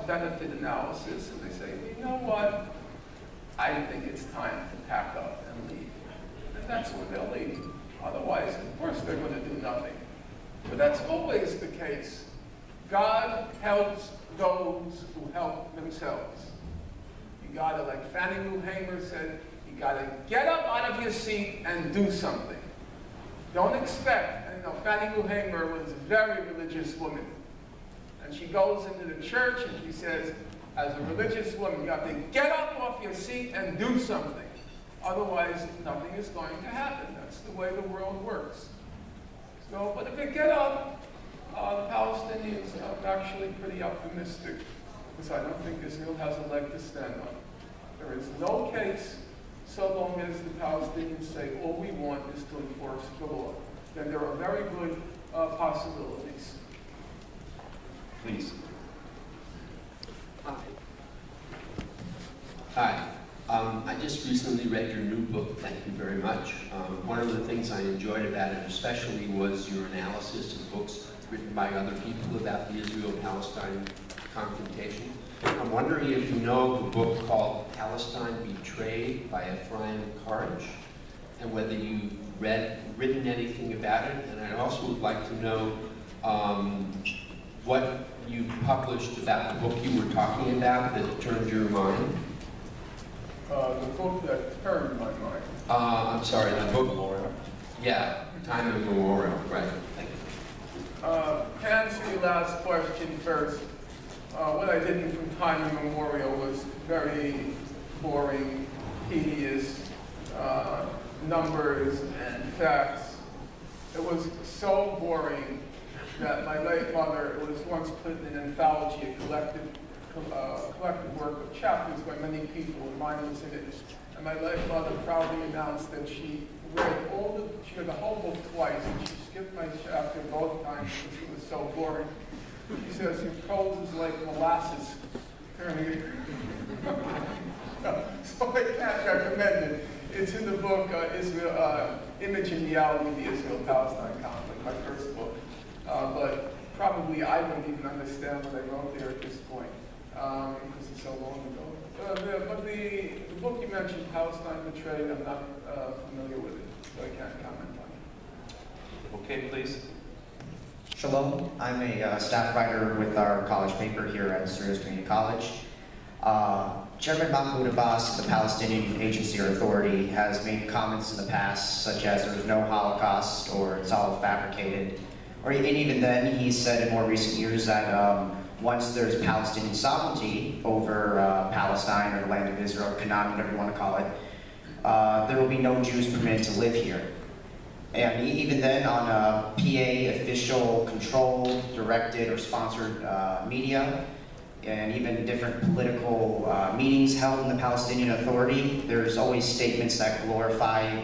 cost-benefit analysis, and they say, you know what? I think it's time to pack up and leave. And that's when they'll leave. Otherwise, of course, they're going to do nothing. But that's always the case. God helps those who help themselves. You gotta, like Fannie Lou Hamer said, you gotta get up out of your seat and do something. Don't expect, and you know, Fannie Lou Hamer was a very religious woman. And she goes into the church and she says, as a religious woman, you have to get up off your seat and do something. Otherwise, nothing is going to happen. That's the way the world works. So, but if you get up, the Palestinians are actually pretty optimistic, because I don't think Israel has a leg to stand on. There is no case, so long as the Palestinians say all we want is to enforce the law. Then there are very good possibilities. Please. Hi. Hi. I just recently read your new book, thank you very much. One of the things I enjoyed about it especially was your analysis of books written by other people about the Israel-Palestine confrontation. I'm wondering if you know the book called Palestine Betrayed by Ephraim Courage, and whether you've written anything about it. And I also would like to know what you published about the book you were talking about that turned your mind. The book that turned my mind. I'm sorry, the book. Memorial. Yeah, Time Immemorial, right. Thank you. To answer your last question first, what I did from Time Immemorial was very boring, tedious, numbers and facts. It was so boring that my late mother was once put in an anthology, a collective work of chapters by many people, and mine was in it. And my late mother proudly announced that she read the whole book twice, and she skipped my chapter both times because it was so boring. She says, your prose is like molasses. So I can't recommend it. It's in the book, Image and Reality of the Israel-Palestine Conflict, my first book. But probably I don't even understand what I wrote there at this point, because it's so long ago. But the book you mentioned, Palestine Betrayed, I'm not familiar with it, so I can't comment on it. Okay, please. Shalom, I'm a staff writer with our college paper here at Cerritos Community College. Chairman Mahmoud Abbas of the Palestinian Agency or Authority has made comments in the past, such as there was no Holocaust or it's all fabricated. And even then, he said in more recent years that once there's Palestinian sovereignty over Palestine or the land of Israel, Canaan, whatever you want to call it, there will be no Jews permitted to live here. And even then, on PA official controlled, directed, or sponsored media, and even different political meetings held in the Palestinian Authority, there's always statements that glorify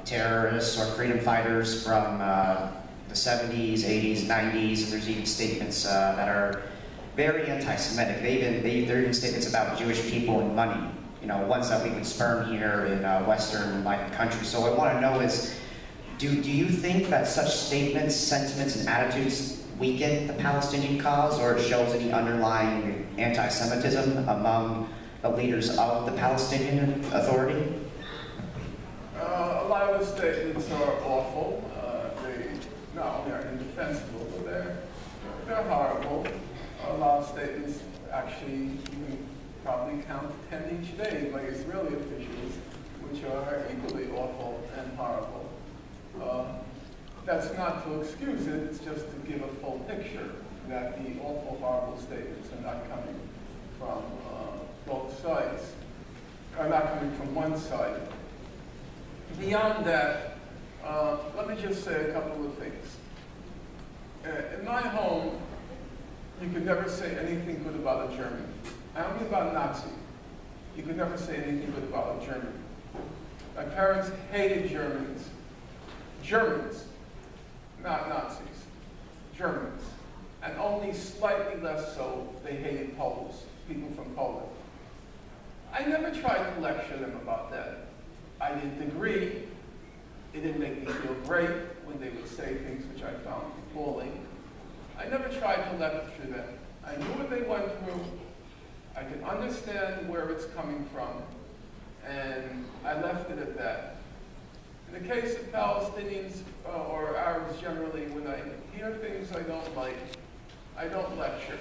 terrorists or freedom fighters from the 70s, 80s, 90s, and there's even statements that are very anti-Semitic. There are even statements about Jewish people and money, you know, ones that we would spurn here in Western countries. So what I want to know is, do you think that such statements, sentiments, and attitudes weaken the Palestinian cause, or it shows any underlying anti-Semitism among the leaders of the Palestinian Authority? A lot of the statements are awful. They not only are indefensible, but they're horrible. A lot of statements actually you can probably count 10 each day by Israeli officials, which are equally awful and horrible. That's not to excuse it, it's just to give a full picture that the awful, horrible statements are not coming from both sides, are not coming from one side. Beyond that, let me just say a couple of things. In my home, you could never say anything good about a German. I don't mean about a Nazi. You could never say anything good about a German. My parents hated Germans. Germans, not Nazis. Germans. And only slightly less so, they hated Poles, people from Poland. I never tried to lecture them about that. I didn't agree. It didn't make me feel great when they would say things which I found appalling. I never tried to lecture them. I knew what they went through. I could understand where it's coming from, and I left it at that. In the case of Palestinians or Arabs generally, when I hear things I don't like, I don't lecture.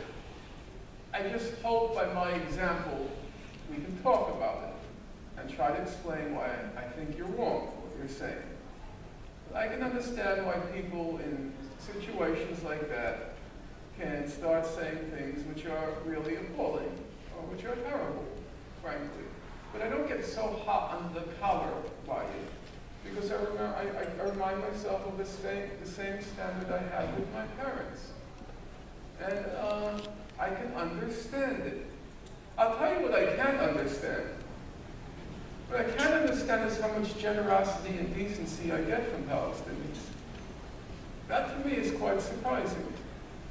I just hope by my example we can talk about it and try to explain why I think you're wrong, what you're saying. But I can understand why people in situations like that can start saying things which are really appalling or which are terrible, frankly. But I don't get so hot under the collar by it, because I remind myself of the same standard I had with my parents. And I can understand it. I'll tell you what I can't understand. What I can't understand is how much generosity and decency I get from Palestinians. That to me is quite surprising.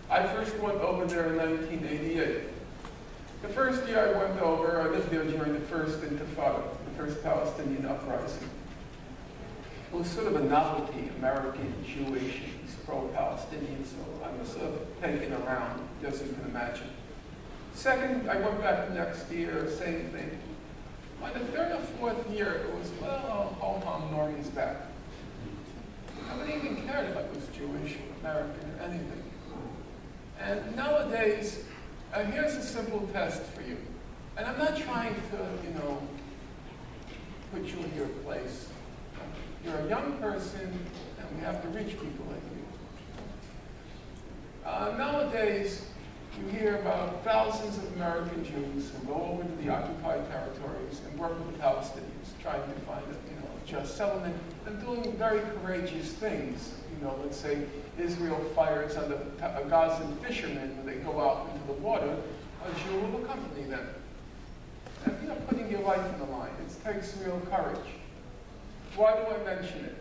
I first went over there in 1988. The first year I went over, I lived there during the first Intifada, the first Palestinian uprising. It was sort of a novelty, American, Jewish, pro-Palestinian, so I was sort of taken around, as you can imagine. Second, I went back the next year, same thing. By the third or fourth year, it was, well, ho-hum, Norman's back. Nobody even cared if I was Jewish, American, or anything. And nowadays, here's a simple test for you. And I'm not trying to, put you in your place. You're a young person, and we have to reach people like you. Nowadays, you hear about thousands of American Jews who go over to the occupied territories and work with the Palestinians, trying to find a just settlement, and doing very courageous things. Let's say Israel fires on the Gazan fishermen when they go out into the water, a Jew will accompany them. And putting your life on the line, it takes real courage. Why do I mention it?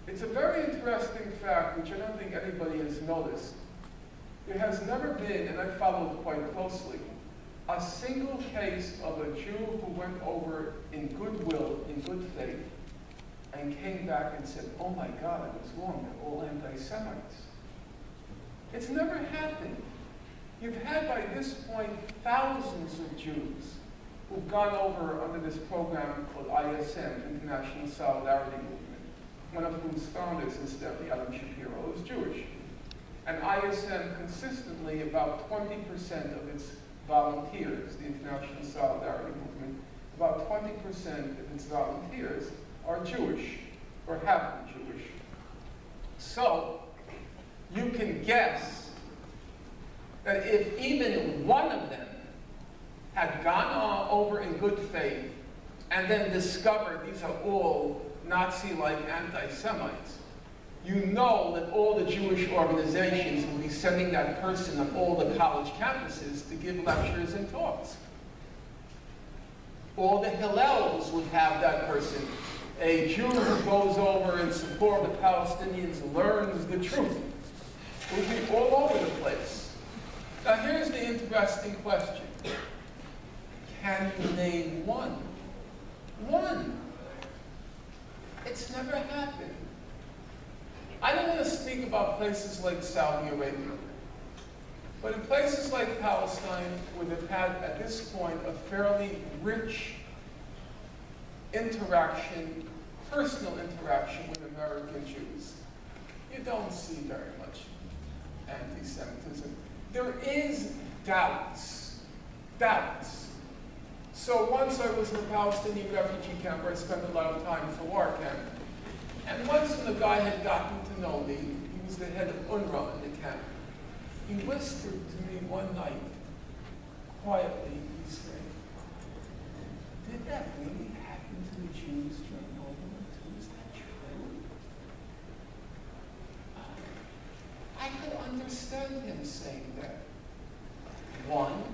It's a very interesting fact, which I don't think anybody has noticed. There has never been, and I followed quite closely, a single case of a Jew who went over in goodwill, in good faith, and came back and said, oh my God, I was wrong, they're all anti-Semites. It's never happened. You've had by this point thousands of Jews who've gone over under this program called ISM, International Solidarity Movement, one of whose founders, incidentally, Adam Shapiro, is Jewish. And ISM consistently, about 20% of its volunteers, the International Solidarity Movement, about 20% of its volunteers are Jewish, or have been Jewish. So, you can guess that if even one of them had gone over in good faith and then discovered these are all Nazi-like anti-Semites, you know that all the Jewish organizations will be sending that person on all the college campuses to give lectures and talks. All the Hillels would have that person. A Jew who goes over in support of the Palestinians learns the truth. It would be all over the place. Now here's the interesting question. Can you name one? One. It's never happened. I don't want to speak about places like Saudi Arabia, but in places like Palestine, where they've had, at this point, a fairly rich interaction, personal interaction with American Jews, you don't see very much anti-Semitism. There is doubts. So once I was in a Palestinian refugee camp where I spent a lot of time for war camp. And once when the guy had gotten to know me, he was the head of UNRWA in the camp, he whispered to me one night, quietly, he said, did that really happen to the Jews during World War II? Is that true? I could understand him saying that. One,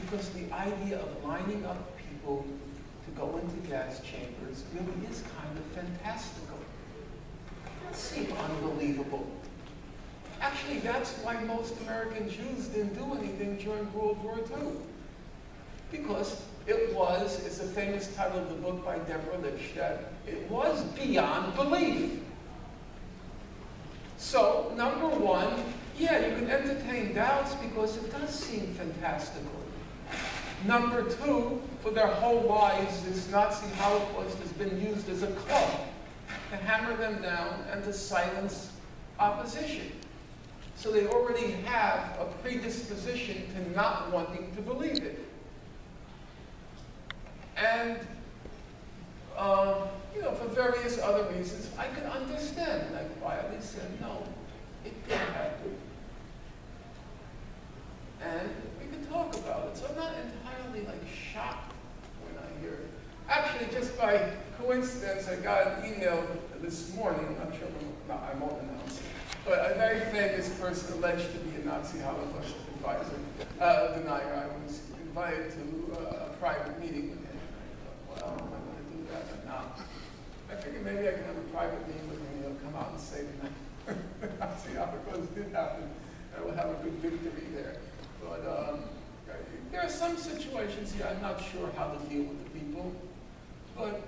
because the idea of lining up people to go into gas chambers really is kind of fantastical. It seemed unbelievable. Actually, that's why most American Jews didn't do anything during World War II. Because it was, it's a famous title of the book by Deborah Lipstadt, it was beyond belief. So, number one, yeah, you can entertain doubts because it does seem fantastical. Number two, for their whole lives, this Nazi Holocaust has been used as a club to hammer them down and to silence opposition. So they already have a predisposition to not wanting to believe it. And, you know, for various other reasons, I could understand. And I quietly said, no, it did happen. And we could talk about it. So I'm not entirely like shocked when I hear it. Actually, just by coincidence, I got an email this morning. I'm not sure I won't announce it. But a very famous person alleged to be a Nazi Holocaust denier. I was invited to a private meeting with him. I thought, well, am I going to do that or not? I figured maybe I can have a private meeting with him and he'll come out and say the Nazi Holocaust did happen. And we'll have a good victory there. But there are some situations here I'm not sure how to deal with the people. But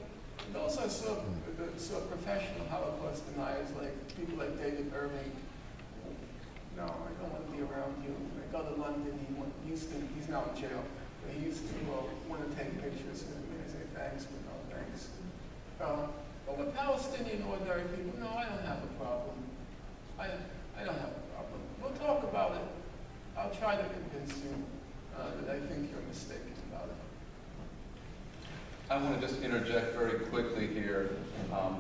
those are sort of professional Holocaust deniers, like people like David Irving. No, I don't want to be around you. I go to London, he's now in jail, but he used to want to take pictures with me. I say thanks, but no thanks. But with Palestinian ordinary people, no, I don't have a problem. I don't have a problem. We'll talk about it. I'll try to convince you that I think you're mistaken about it. I want to just interject very quickly here.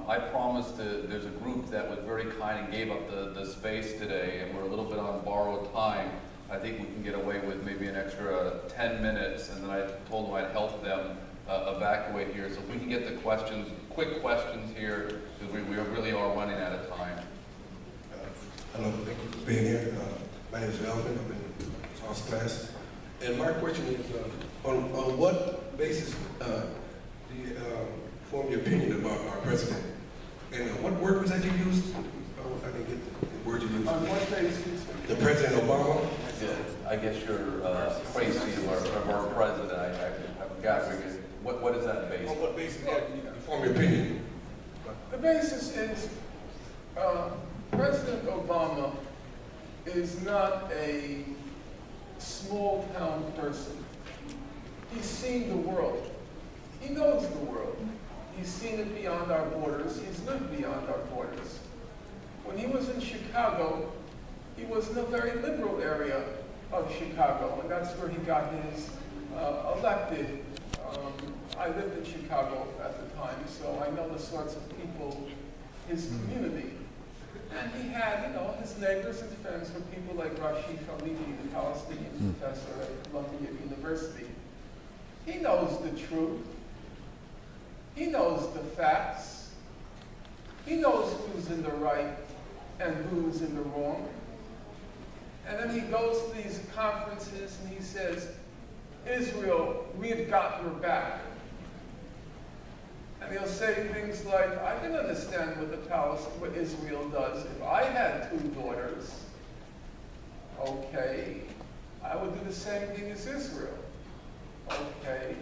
I promised there's a group that was very kind and gave up the space today, and we're a little bit on borrowed time. I think we can get away with maybe an extra 10 minutes, and then I told them I'd help them evacuate here. So if we can get the questions, quick questions here, because we really are running out of time. Hello, thank you for being here. My name is Elvin. I'm in Sauce class. And my question is, on what basis do you form your opinion about our president? And what word was that you used? I didn't get the word you used. On what basis? The President Obama? Yeah, I guess you're crazy of our president. I forgot. What is that based on? On what basis do you form your opinion? The basis is President Obama is not a small town person. He's seen the world. He knows the world. He's seen it beyond our borders. He's lived beyond our borders. When he was in Chicago, he was in a very liberal area of Chicago, and that's where he got his elected. I lived in Chicago at the time, so I know the sorts of people, his community. And he had, you know, his neighbors and friends were people like Rashid Khalifi, the Palestinian professor at Columbia University. He knows the truth. He knows the facts. He knows who's in the right and who's in the wrong. And then he goes to these conferences and he says, Israel, we've got your back. And he'll say things like, I can understand what Israel does. If I had 2 daughters, okay, I would do the same thing as Israel. Okay.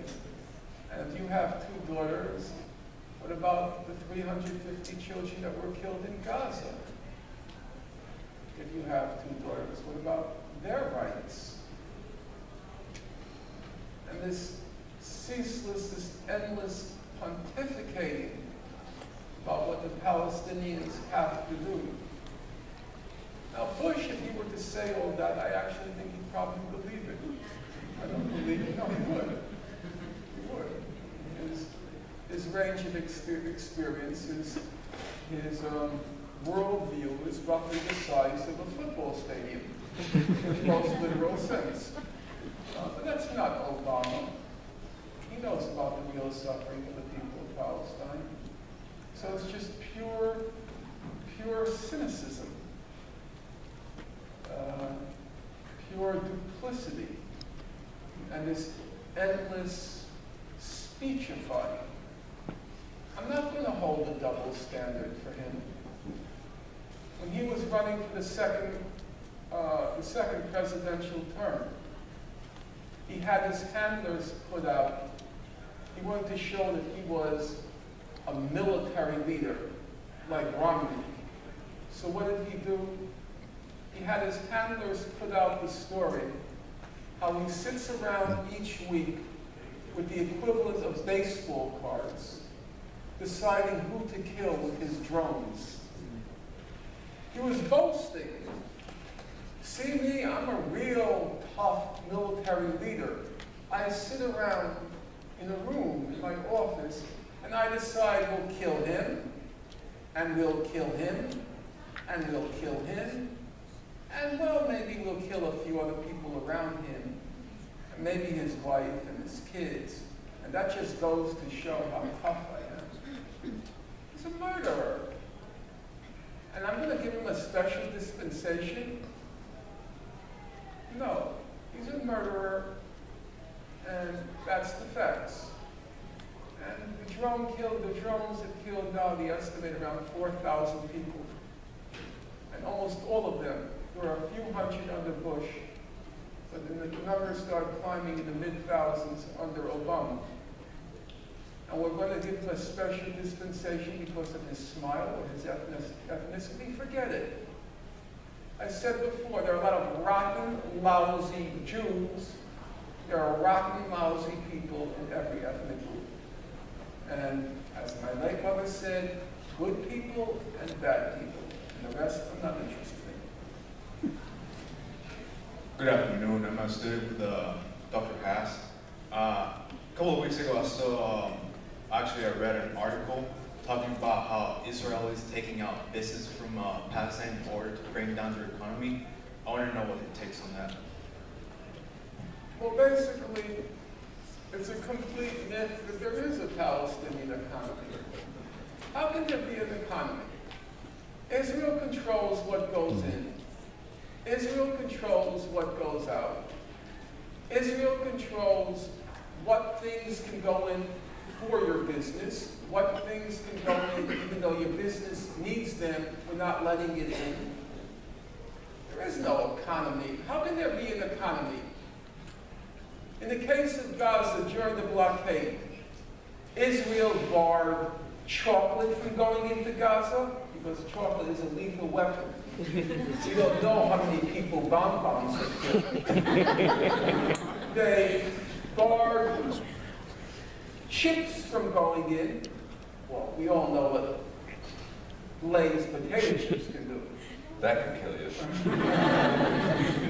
And if you have 2 daughters, what about the 350 children that were killed in Gaza? If you have 2 daughters, what about their rights? And this ceaseless, this endless pontificating about what the Palestinians have to do. Now, Bush, if he were to say all that, I actually think he'd probably believe it. I don't believe it. No, he would. He would. His range of experiences, his worldview is roughly the size of a football stadium, in the most literal sense. But that's not Obama. He knows about the real suffering of the people of Palestine. So it's just pure cynicism, pure duplicity, and this endless speechifying. I'm not going to hold a double standard for him. When he was running for the second presidential term, he had his handlers put out. He wanted to show that he was a military leader, like Romney. So what did he do? he had his handlers put out the story, how he sits around each week with the equivalent of baseball cards, deciding who to kill with his drones. He was boasting. See me, I'm a real tough military leader. I sit around in a room in my office and I decide we'll kill him, and we'll kill him, and we'll kill him, and well, maybe we'll kill a few other people around him, and maybe his wife and his kids. And that just goes to show how tough I am. He's a murderer. And I'm going to give him a special dispensation? No, he's a murderer, and that's the facts. And the drones have killed now, the estimate, around 4,000 people. And almost all of them, there are a few hundred under Bush, but then the numbers start climbing in the mid-thousands under Obama. And we're going to give him a special dispensation because of his smile or his ethnicity. Forget it. I said before, there are a lot of rotten, lousy Jews. There are rotten, lousy people in every ethnic group. And as my late mother said, good people and bad people. And the rest, I'm not interested in. Good afternoon. I'm a student with Dr. Haas. A couple of weeks ago, I read an article talking about how Israel is taking out business from Palestine in order to bring down their economy. I want to know what it takes on that. Well, basically, it's a complete myth that there is a Palestinian economy. How can there be an economy? Israel controls what goes in. Israel controls what goes out. Israel controls what things can go in for your business, what things can go in even though your business needs them, we're not letting it in. There is no economy. How can there be an economy? In the case of Gaza during the blockade, Israel barred chocolate from going into Gaza because chocolate is a lethal weapon. You don't know how many people bombs have killed. They barred chips from going in. Well, we all know what Lay's potato chips can do. That could kill you.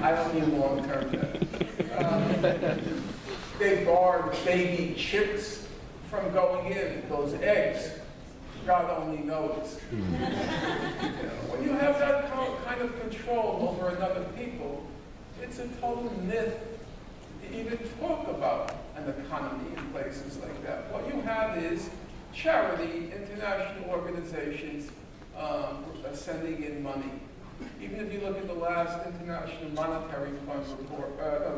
I don't mean long-term death. They barred baby chicks from going in, those eggs. God only knows. When you have that kind of control over another people, it's a total myth to even talk about an economy in places like that. What you have is charity, international organizations sending in money. Even if you look at the last International Monetary Fund report,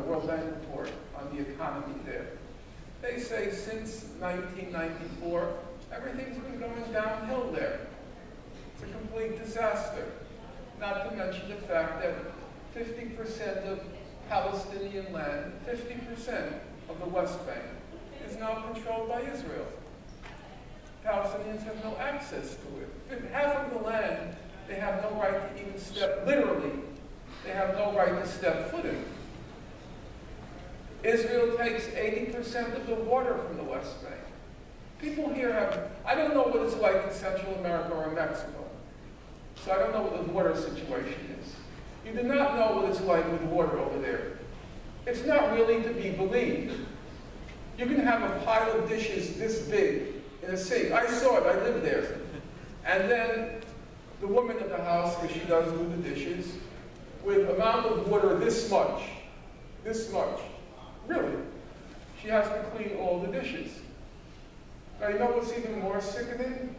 World Bank report on the economy there, they say since 1994, everything's been going downhill there. It's a complete disaster. Not to mention the fact that 50% of Palestinian land, 50% of the West Bank, is now controlled by Israel. Palestinians have no access to it. Half of the land, they have no right to even step, literally, they have no right to step foot in. Israel takes 80% of the water from the West Bank. People here have, I don't know what it's like in Central America or in Mexico, so I don't know what the water situation is. You do not know what it's like with water over there. It's not really to be believed. You can have a pile of dishes this big in a sink. I saw it, I lived there. And then the woman in the house, because she does do the dishes, with amount of water this much, really, she has to clean all the dishes. Now, you know what's even more sickening?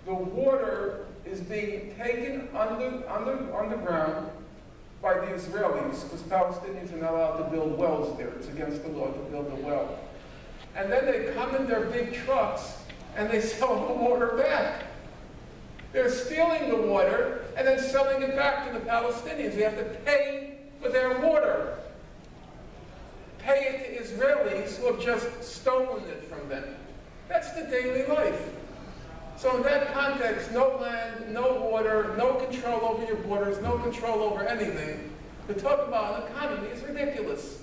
The water is being taken underground by the Israelis, because Palestinians are not allowed to build wells there. It's against the law to build a well. And then they come in their big trucks and they sell the water back. They're stealing the water and then selling it back to the Palestinians. They have to pay for their water. Pay it to Israelis who have just stolen it from them. That's the daily life. So in that context, no land, no water, no control over your borders, no control over anything, to talk about an economy is ridiculous.